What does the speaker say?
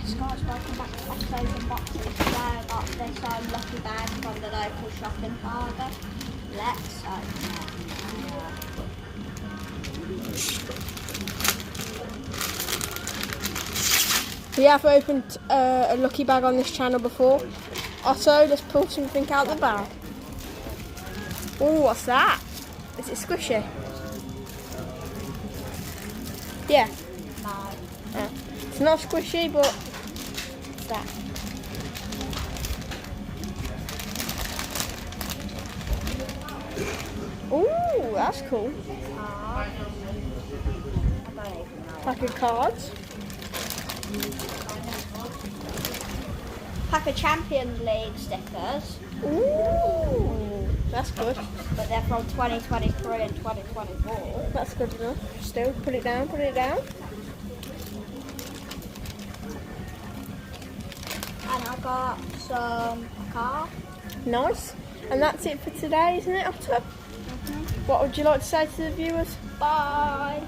Yes guys, welcome back to Otto's Unboxing. Today I got this lucky bag from the local shop in Harbour. Let's open it. We have opened a lucky bag on this channel before. Otto, let's pull something out the bag. Oh, what's that? Is it squishy? Yeah. No. It's not squishy, but what's that? Ooh, that's cool. Pack of cards. Pack of Champions League stickers. Ooh, that's good. But they're from 2023 and 2024. That's good enough. Still, put it down, put it down. And I got some car. Nice. And that's it for today, isn't it, Otto? What would you like to say to the viewers? Bye.